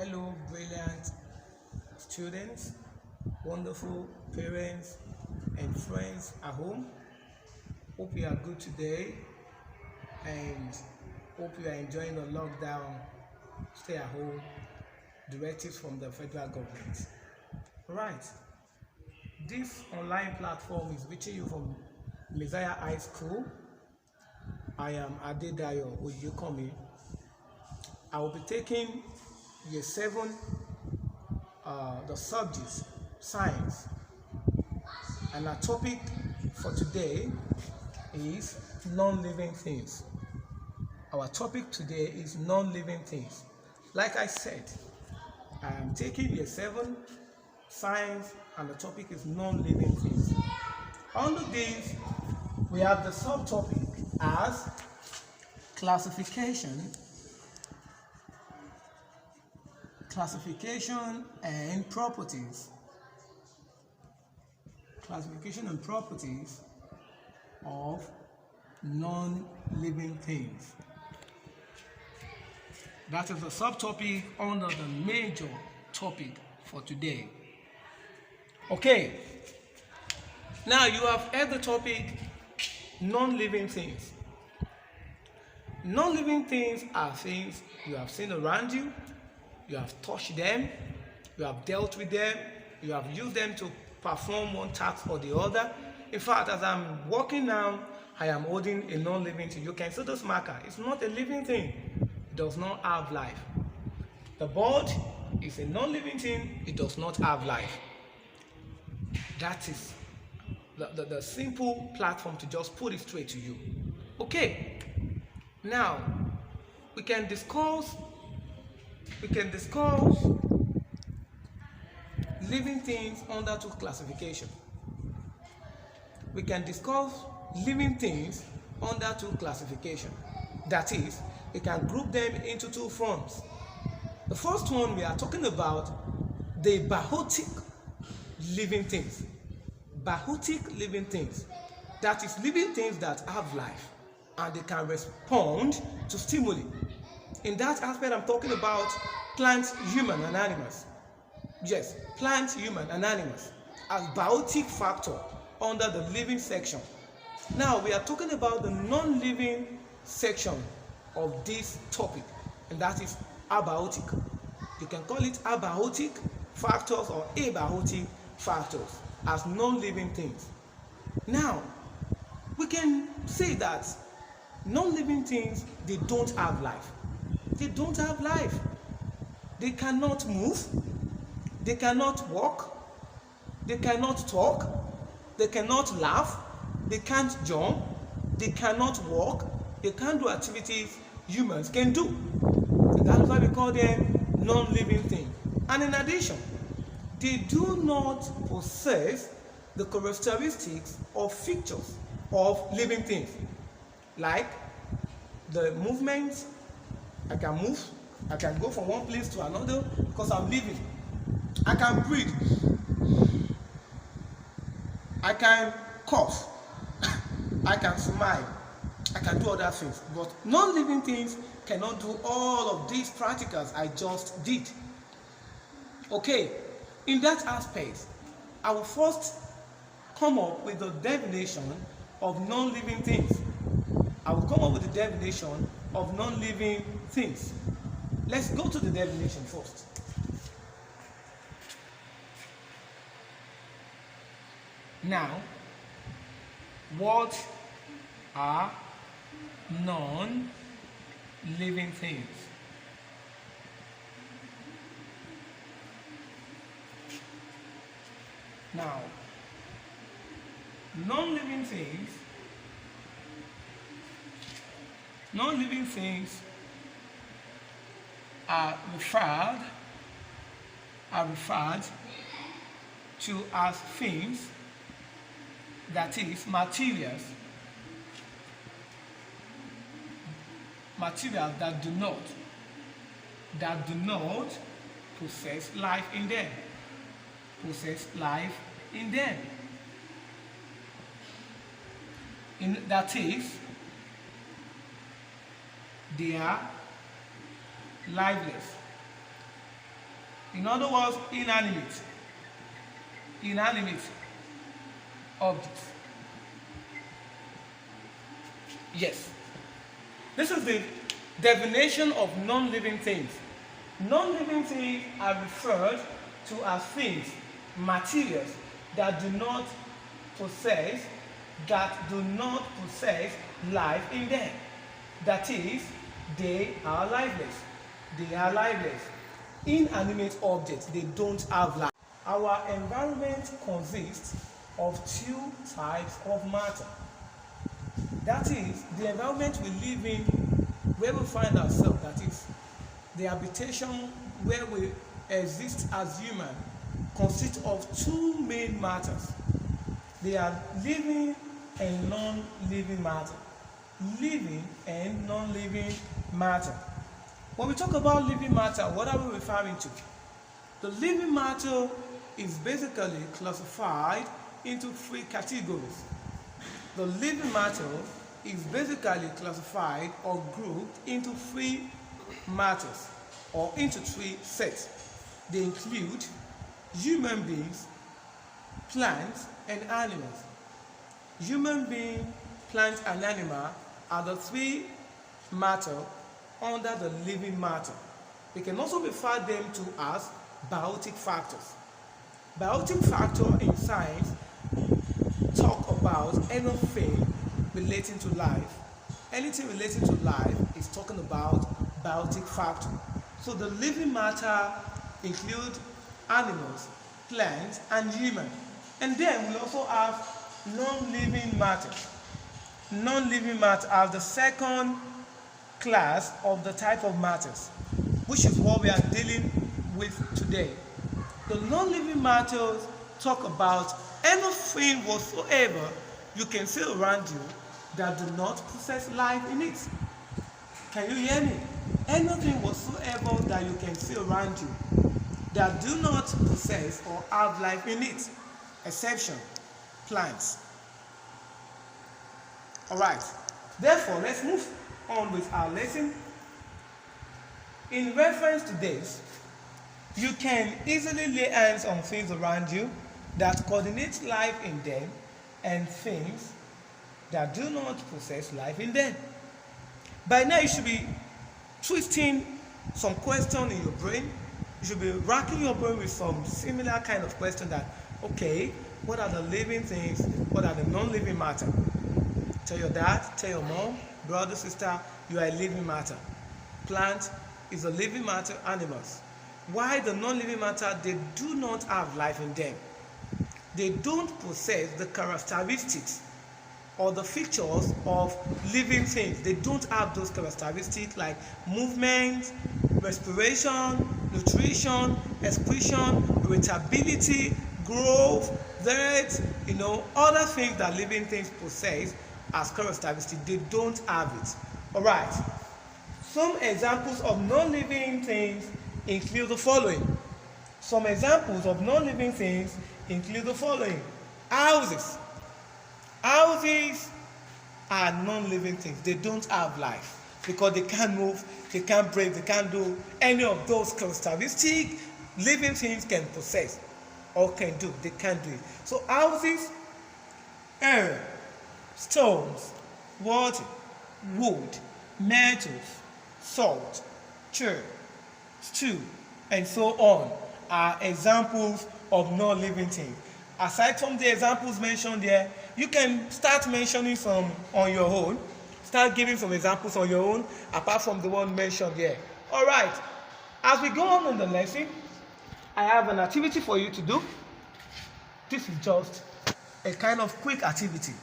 Hello, brilliant students, wonderful parents, and friends at home. Hope you are good today and hope you are enjoying the lockdown, stay at home, directives from the federal government. Right, this online platform is reaching you from Messiah High School. I am Adedayo Oyekomi. I will be taking year 7, the subjects, science, and our topic for today is non-living things. Our topic today is non-living things. Like I said, I am taking year 7, science, and the topic is non-living things. Under this, we have the subtopic as classification and properties. Classification and properties of non-living things. That is the subtopic under the major topic for today. Okay, now you have heard the topic non-living things. Non-living things are things you have seen around you, you have touched them, you have dealt with them, you have used them to perform one task or the other. In fact, as I'm walking now, I am holding a non-living thing. You can see this marker. It's not a living thing. It does not have life. The board is a non-living thing. It does not have life. That is the simple platform to just put it straight to you. Okay. Now, we can discuss living things under 2 classification. We can discuss living things under 2 classification. That is, we can group them into 2 forms. The first one, we are talking about the biotic living things. Biotic living things. That is, living things that have life and they can respond to stimuli. In that aspect, I'm talking about plants, human, and animals. Yes, plants, human, and animals as biotic factor under the living section. Now, we are talking about the non-living section of this topic, and that is abiotic. You can call it abiotic factors or abiotic factors as non-living things. Now, we can say that non-living things, they don't have life. They don't have life. They cannot move. They cannot walk. They cannot talk. They cannot laugh. They can't jump. They cannot walk. They can't do activities humans can do. And that's why we call them non-living things. And in addition, they do not possess the characteristics or features of living things, like the movements. I can move, I can go from one place to another because I'm living. I can breathe, I can cough, I can smile, I can do other things. But non-living things cannot do all of these practicals I just did. Okay, in that aspect, I will first come up with the definition of non-living things. I will come up with the definition of non-living things. Let's go to the definition first. Now, what are non-living things? Now, non-living things are referred to as things, that is, materials that do not possess life in them. That is, they are lifeless. In other words, inanimate objects. Yes. This is the definition of non-living things. Non-living things are referred to as things, materials that do not possess life in them. That is, they are lifeless. They are lifeless. Inanimate objects, they don't have life. Our environment consists of two types of matter. That is, the environment we live in, where we find ourselves, that is, the habitation where we exist as human, consists of two main matters. They are living and non-living matter. Living and non-living matter. When we talk about living matter, what are we referring to? The living matter is basically classified into three categories. The living matter is basically classified or grouped into three matters or into three sets. They include human beings, plants, and animals. Human being, plant, and animal are the three matter under the living matter. We can also refer them to as biotic factors. Biotic factor in science talk about anything relating to life. Anything relating to life is talking about biotic factor. So the living matter include animals, plants, and human. And then we also have non-living matter. Non-living matter are the second class of the type of matters, which is what we are dealing with today. The non-living matters talk about anything whatsoever you can see around you that do not possess life in it. Can you hear me? Anything whatsoever that you can see around you that do not possess or have life in it, exception, plants. Alright, therefore let's move on with our lesson. In reference to this, you can easily lay hands on things around you that coordinate life in them and things that do not possess life in them. By now you should be twisting some question in your brain. You should be racking your brain with some similar kind of question that, okay, what are the living things? What are the non-living matter? Tell your dad, tell your mom, brother, sister, you are a living matter. Plant is a living matter, animals. Why the non-living matter? They do not have life in them. They don't possess the characteristics or the features of living things. They don't have those characteristics like movement, respiration, nutrition, excretion, irritability, growth, that, other things that living things possess as characteristics. They don't have it. Alright. Some examples of non-living things include the following. Some examples of non-living things include the following. Houses. Houses are non-living things. They don't have life because they can't move, they can't breathe, they can't do any of those characteristics living things can possess or can do. They can't do it. So houses, air, stones, water, wood, metals, salt, chair, stew, and so on are examples of non-living things. Aside from the examples mentioned there, you can start mentioning some on your own. Start giving some examples on your own, apart from the one mentioned there. Alright, as we go on in the lesson, I have an activity for you to do. This is just a kind of quick activity.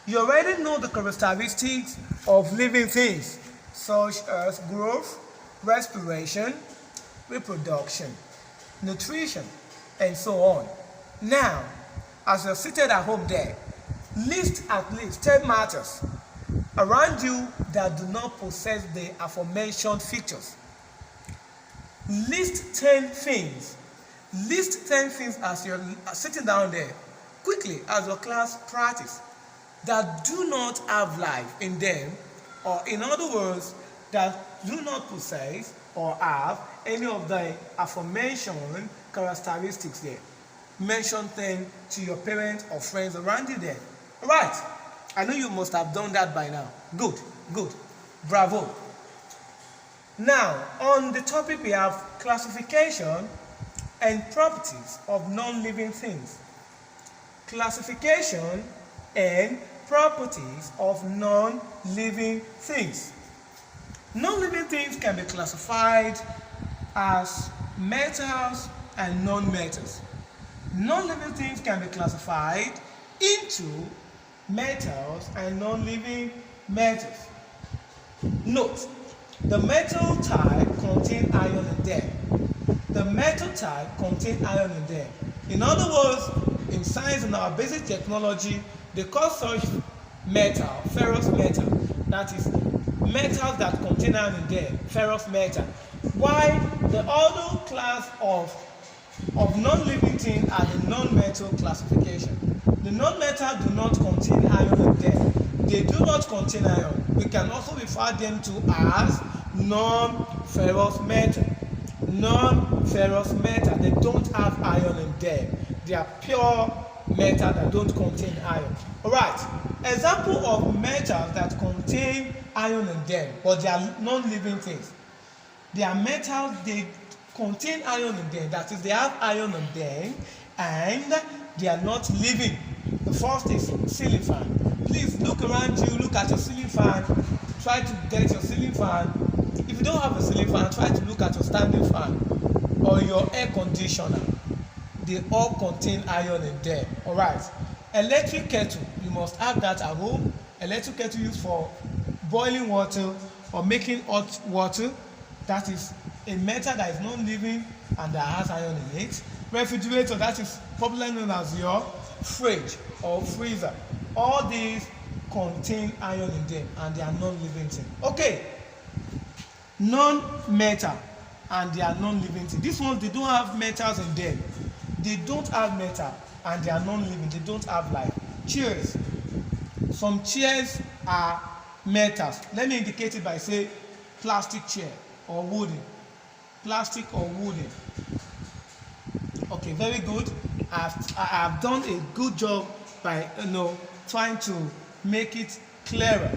You already know the characteristics of living things, such as growth, respiration, reproduction, nutrition, and so on. Now, as you're seated at home there, list at least 10 matters around you that do not possess the aforementioned features. List 10 things. List 10 things as you're sitting down there, quickly as your class practice, that do not have life in them, or in other words, that do not possess or have any of the aforementioned characteristics there. Mention them to your parents or friends around you there. Right. I know you must have done that by now. Good, good. Bravo. Now, on the topic we have classification and properties of non-living things. Classification and properties of non-living things. Non-living things can be classified as metals and non-metals. Non-living things can be classified into metals and non-living metals. Note, the metal type contains iron in them. The metal type contains iron in them. In other words, in science and our basic technology, they call such metal ferrous metal. That is, metals that contain iron in them, ferrous metal. While the other class of non-living things are the non-metal classification. The non-metal do not contain iron in them. They do not contain iron. We can also refer them to as non-ferrous metal. Non-ferrous metal, they don't have iron in them. They are pure metal that don't contain iron. Alright, example of metals that contain iron in them, but they are non-living things. They are metals, they contain iron in them, that is, they have iron in them and they are not living. The first is ceiling fan. Please look around you, look at your ceiling fan, try to get your ceiling fan. If you don't have a ceiling fan, try to look at your standing fan or your air conditioner. They all contain iron in them. Alright. Electric kettle, you must have that at home. Electric kettle used for boiling water or making hot water. That is a metal that is non-living and that has iron in it. Refrigerator, that is popularly known as your fridge or freezer. All these contain iron in them and they are non-living things. Okay, non-metal and they are non-living things. These ones, they don't have metals in them. They don't have metal and they are non-living. They don't have life. Chairs. Some chairs are metals. Let me indicate it by saying plastic chair or wooden. Plastic or wooden. Okay, very good. I have done a good job by trying to make it clearer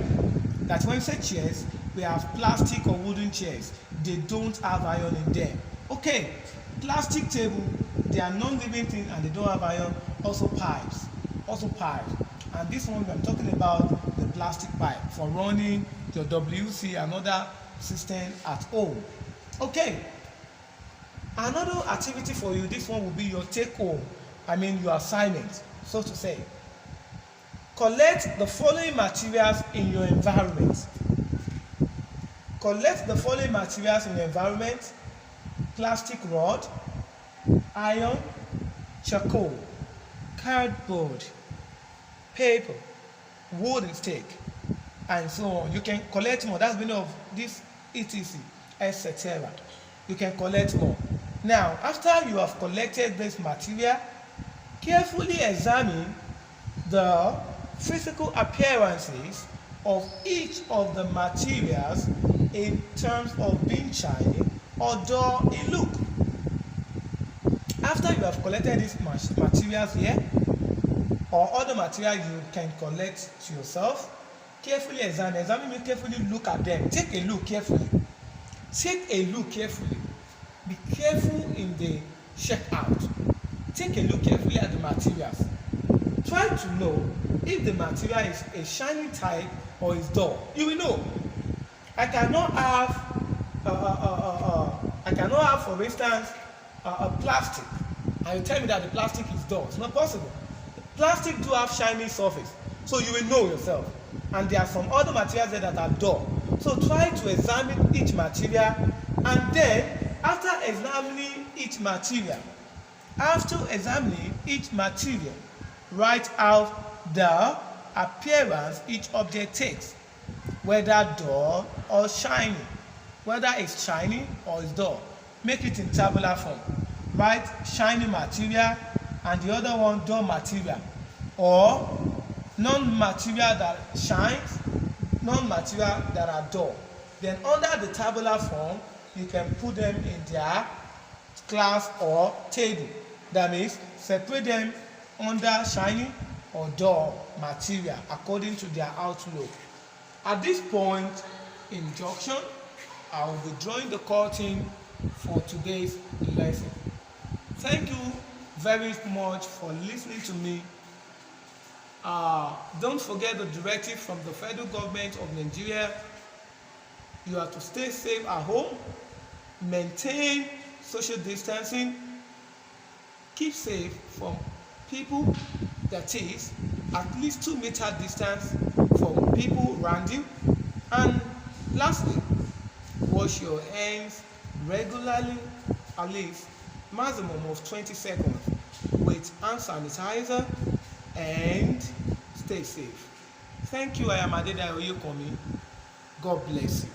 that when we say chairs, we have plastic or wooden chairs. They don't have iron in them. Okay, plastic table, they are non-living things and they don't have iron. Also pipes. And this one I'm talking about the plastic pipe for running your WC and other system at home. Okay, another activity for you, this one will be your take home, your assignment, so to say. Collect the following materials in your environment. Collect the following materials in your environment: plastic rod, iron, charcoal, cardboard, paper, wooden stick, and so on. You can collect more. That's the meaning of this etc. etc. You can collect more. Now, after you have collected this material, carefully examine the physical appearances of each of the materials in terms of being shiny or dull in look. After you have collected these materials here or other materials you can collect to yourself, carefully examine me, carefully look at them. Take a look carefully. Be careful in the checkout. Take a look carefully at the materials. Try to know if the material is a shiny type or is dull. You will know. I cannot have, for instance, a plastic, and you tell me that the plastic is dull. It's not possible. Plastic do have shiny surface, so you will know yourself. And there are some other materials there that are dull. So try to examine each material, and then after examining each material, write out the appearance each object takes, whether dull or shiny, whether it's shiny or it's dull. Make it in tabular form. Write shiny material and the other one dull material, or non-material that shines, non-material that are dull. Then under the tabular form, you can put them in their class or table. That means separate them under shiny or dull material according to their outlook. At this point in junction, I will be drawing the curtain for today's lesson. Thank you very much for listening to me. Don't forget the directive from the federal government of Nigeria. You have to stay safe at home, maintain social distancing, keep safe from people, that is at least 2-meter distance from people around you, and lastly, wash your hands regularly, at least maximum of 20 seconds with hand sanitizer, and stay safe. Thank you. I am Adedayo Oyekomi. God bless you.